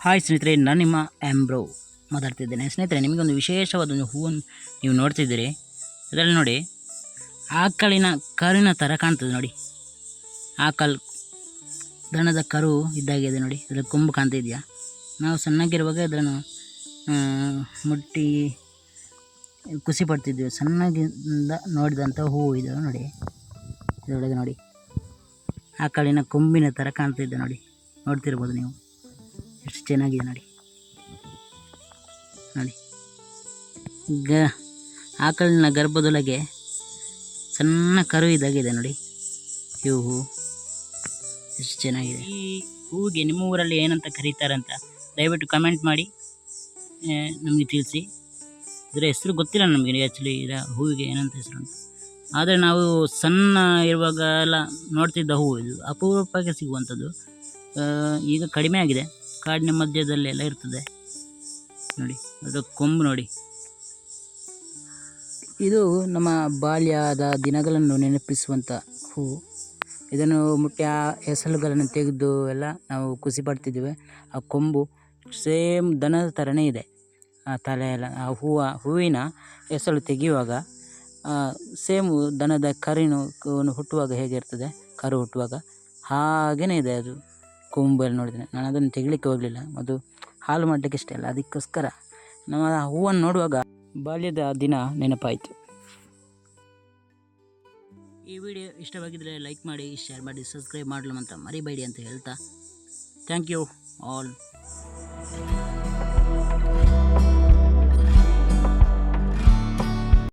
Hi ಸ್ನೇಹಿತರೆ, ನಾನು ನಿಮ್ಮ ಆ್ಯಂಬ್ರೋ ಮಾತಾಡ್ತಿದ್ದೇನೆ. ಸ್ನೇಹಿತರೆ, ನಿಮಗೊಂದು ವಿಶೇಷವಾದ ಹೂವನ್ನು ನೀವು ನೋಡ್ತಿದ್ದೀರಿ. ಇದರಲ್ಲಿ ನೋಡಿ, ಆಕಳಿನ ಕರುವಿನ ಥರ ಕಾಣ್ತದೆ ನೋಡಿ. ಆಕಳು ದನದ ಕರು ಇದ್ದಾಗಿದೆ ನೋಡಿ. ಇದರಲ್ಲಿ ಕೊಂಬು ಕಾಣ್ತಿದೆಯಾ? ನಾವು ಸಣ್ಣಗಿರುವಾಗ ಇದನ್ನು ಮುಟ್ಟಿ ಖುಷಿ ಪಡ್ತಿದ್ವಿ. ಸಣ್ಣಗಿಂದ ನೋಡಿದಂಥ ಹೂವು ಇದು ನೋಡಿ. ಇದರೊಳಗೆ ನೋಡಿ, ಆಕಳಿನ ಕೊಂಬಿನ ಥರ ಕಾಣ್ತಿದ್ದೆ ನೋಡಿ. ನೋಡ್ತಿರ್ಬೋದು ನೀವು, ಎಷ್ಟು ಚೆನ್ನಾಗಿದೆ ನೋಡಿ. ನೋಡಿ, ಆಕಳಿನ ಗರ್ಭದೊಳಗೆ ಸಣ್ಣ ಕರು ಇದಾಗಿದೆ ನೋಡಿ. ಈ ಹೂವು ಎಷ್ಟು ಚೆನ್ನಾಗಿದೆ. ಈ ಹೂವಿಗೆ ನಿಮ್ಮ ಊರಲ್ಲಿ ಏನಂತ ಕರೀತಾರಂತ ದಯವಿಟ್ಟು ಕಮೆಂಟ್ ಮಾಡಿ ನಮಗೆ ತಿಳಿಸಿ. ಇದರ ಹೆಸರು ಗೊತ್ತಿಲ್ಲ ನಮಗೆ ಆ್ಯಕ್ಚುಲಿ, ಇದರ ಹೂವಿಗೆ ಏನಂತ ಹೆಸರು ಅಂತ. ಆದರೆ ನಾವು ಸಣ್ಣ ಇರುವಾಗ ಎಲ್ಲ ನೋಡ್ತಿದ್ದ ಹೂವು ಇದು. ಅಪರೂಪಕ್ಕೆ ಸಿಗುವಂಥದ್ದು. ಈಗ ಕಡಿಮೆ ಆಗಿದೆ. ಕಾಡಿನ ಮಧ್ಯದಲ್ಲೆಲ್ಲ ಇರ್ತದೆ ನೋಡಿ. ಅದರ ಕೊಂಬು ನೋಡಿ. ಇದು ನಮ್ಮ ಬಾಲ್ಯದ ದಿನಗಳನ್ನು ನೆನಪಿಸುವಂಥ ಹೂವು. ಇದನ್ನು ಮುಟ್ಟಿ ಆ ಎಸಳುಗಳನ್ನು ತೆಗೆದು ಎಲ್ಲ ನಾವು ಖುಷಿ ಪಡ್ತಿದ್ದೇವೆ. ಆ ಕೊಂಬು ಸೇಮ್ ದನದ ಥರನೇ ಇದೆ. ಆ ತಲೆ ಎಲ್ಲ, ಆ ಹೂವಿನ ಎಸಳು ತೆಗೆಯುವಾಗ ಸೇಮು ದನದ ಕರುವನ್ನು ಹುಟ್ಟುವಾಗ ಹೇಗೆ ಇರ್ತದೆ, ಕರು ಹುಟ್ಟುವಾಗ ಹಾಗೇ ಇದೆ ಅದು. ಕೊಂಬಲ್ಲಿ ನೋಡಿದ್ದೇನೆ ನಾನು. ಅದನ್ನು ತೆಗಿಲಿಕ್ಕೆ ಹೋಗಲಿಲ್ಲ, ಅದು ಹಾಲು ಮಾಡಲಿಕ್ಕೆ ಇಷ್ಟ ಅಲ್ಲ. ಅದಕ್ಕೋಸ್ಕರ ನಾವು ಆ ಹೂವನ್ನು ನೋಡುವಾಗ ಬಾಲ್ಯದ ದಿನ ನೆನಪಾಯಿತು. ಈ ವಿಡಿಯೋ ಇಷ್ಟವಾಗಿದ್ದರೆ ಲೈಕ್ ಮಾಡಿ, ಶೇರ್ ಮಾಡಿ, ಸಬ್ಸ್ಕ್ರೈಬ್ ಮಾಡಲು ಅಂತ ಮರಿಬೇಡಿ ಅಂತ ಹೇಳ್ತಾ, ಥ್ಯಾಂಕ್ ಯು ಆಲ್.